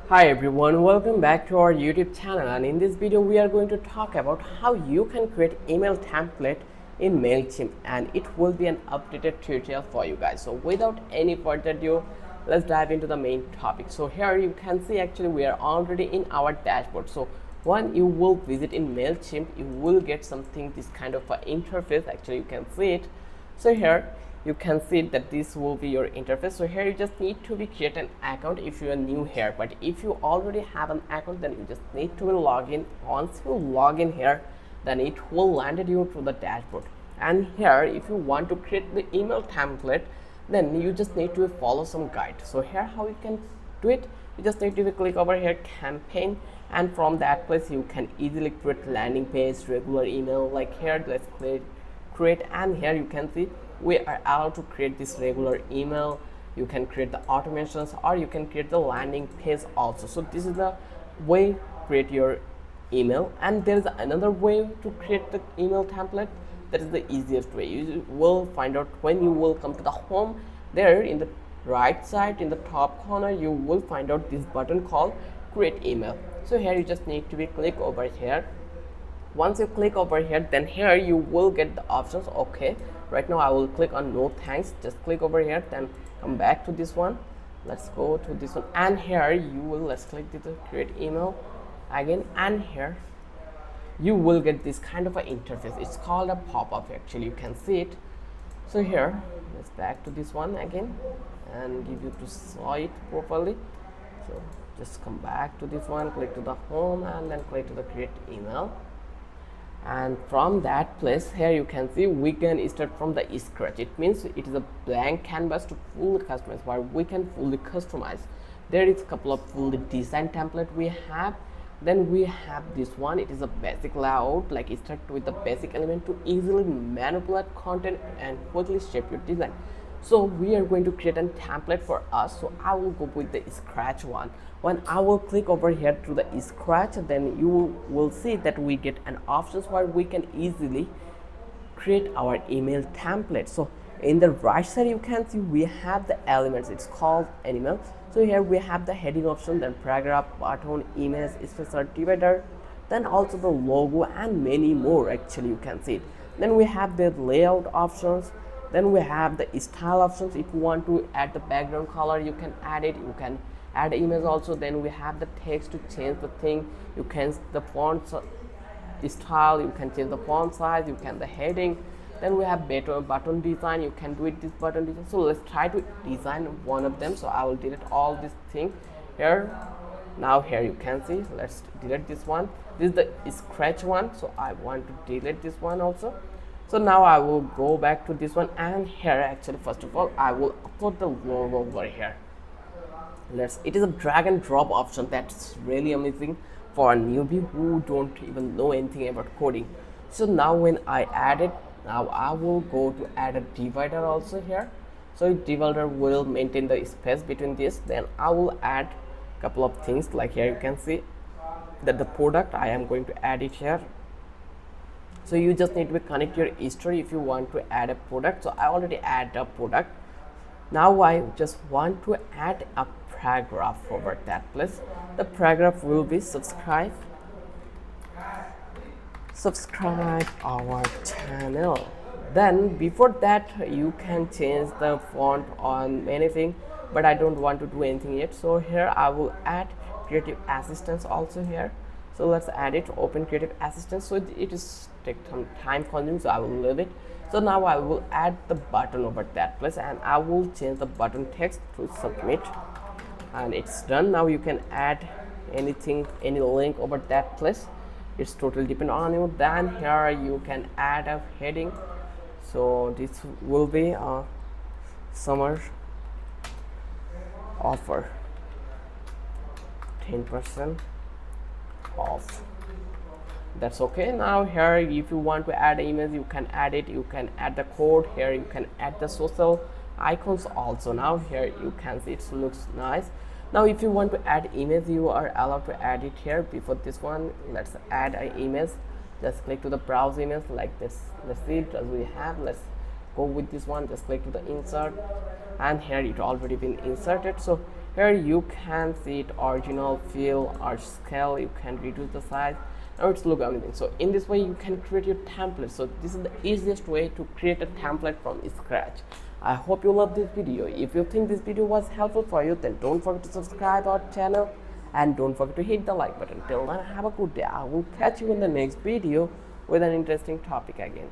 Hi everyone, welcome back to our YouTube channel, and in this video we are going to talk about how you can create email template in Mailchimp, and it will be an updated tutorial for you guys. So without any further ado, let's dive into the main topic. So here you can see actually we are already in our dashboard. So when you will visit in Mailchimp, you will get something this kind of interface. Actually you can see it. So here you can see that this will be your interface. So here you just need to be create an account if you are new here, but if you already have an account, then you just need to log in. Once you log in here, then it will land you to the dashboard. And here if you want to create the email template, then you just need to follow some guide. So here how you can do it, you just need to click over here campaign, and from that place you can easily create landing page, regular email. Like here let's create, and here you can see we are allowed to create this regular email. You can create the automations, or you can create the landing page also. So this is the way to create your email. And there is another way to create the email template. That is the easiest way. You will find out when you will come to the home. There in the right side in the top corner you will find out this button called create email. So here you just need to be click over here. Once you click over here, then here you will get the options. Okay, right now I will click on no thanks. Just click over here, then come back to this one. Let's go to this one, and here you will, let's click the create email again, and here you will get this kind of an interface. It's called a pop-up. Actually you can see it. So here let's back to this one again and give you to saw it properly. So just come back to this one, click to the home, and then click to the create email. And from that place here you can see we can start from the scratch. It means it is a blank canvas to fully customize, where we can fully customize. There is a couple of fully design template we have. Then we have this one, it is a basic layout. Like start with the basic element to easily manipulate content and quickly shape your design. So we are going to create a template for us. So I will go with the scratch one. When I will click over here to the scratch, then you will see that we get an options where we can easily create our email template. So in the right side you can see we have the elements. It's called animal. So here we have the heading option, then paragraph, button, image, space divider, then also the logo and many more. Actually you can see it. Then we have the layout options. Then we have the style options. If you want to add the background color, you can add it. You can add image also. Then we have the text to change the thing. You can the font style, you can change the font size, you can the heading. Then we have better button design. You can do it this button design. So let's try to design one of them. So I will delete all this thing here. Now here you can see, let's delete this one. This is the scratch one, so I want to delete this one also. So now I will go back to this one, and here actually first of all I will upload the logo over here. It is a drag and drop option that's really amazing for a newbie who don't even know anything about coding. So now when I add it, now I will go to add a divider also here. So divider will maintain the space between this. Then I will add a couple of things. Like here you can see that the product, I am going to add it here. So you just need to connect your history if you want to add a product. So I already add a product. Now I just want to add a paragraph over that place. The paragraph will be subscribe our channel. Then before that you can change the font on anything, but I don't want to do anything yet. So here I will add creative assistance also here. So let's add it, open creative assistant. So it is take some time consuming, so I will leave it. So now I will add the button over that place, and I will change the button text to submit, and it's done. Now you can add anything, any link over that place. It's totally depend on you. Then here you can add a heading. So this will be a summer offer, 10% off. That's okay. Now here if you want to add image, you can add it. You can add the code here. You can add the social icons also. Now here you can see it looks nice. Now if you want to add image, you are allowed to add it here. Before this one, let's add an image. Just click to the browse image like this. Let's see it as we have. Let's go with this one. Just click to the insert, and here it already been inserted. So Here you can see it original, fill or scale. You can reduce the size. Now it's look amazing. So in this way you can create your template. So this is the easiest way to create a template from scratch. I hope you love this video. If you think this video was helpful for you, then don't forget to subscribe our channel and don't forget to hit the like button. Till then, have a good day. I will catch you in the next video with an interesting topic again.